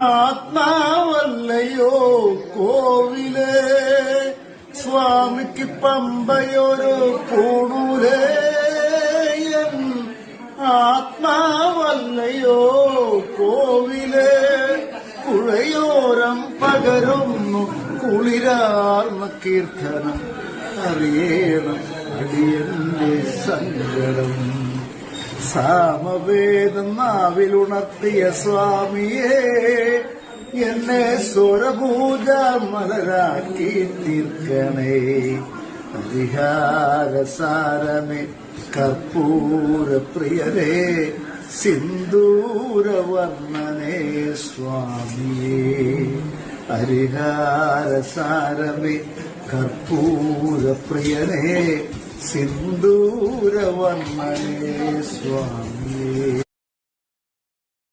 ആത്മാവല്ലയോ കോവിലേ, സ്വാമിക്ക് പമ്പയൊരു പൂണൂലേ. ആത്മാവല്ലയോ കോവിലേ, പുഴയോരം പകരുന്നു കുളിരാർന്ന കീർത്തനം. അറിയണം അടിയന്റെ സങ്കടം. സാമവേദം നാവിലുണർത്തിയ സ്വാമിയേ, എന്നെ സ്വരപൂജ മലരാക്കി തീർക്കണേ. ഹരിഹാരസാരമേ കർപ്പൂരപ്രിയരേ, സിന്ദൂരവർണ്ണനേ സ്വാമിയേ. ഹരിഹാരസാരമേ കർപ്പൂരപ്രിയനേ, സിന്ദൂരവർണ്ണനേ സ്വാമിയേ.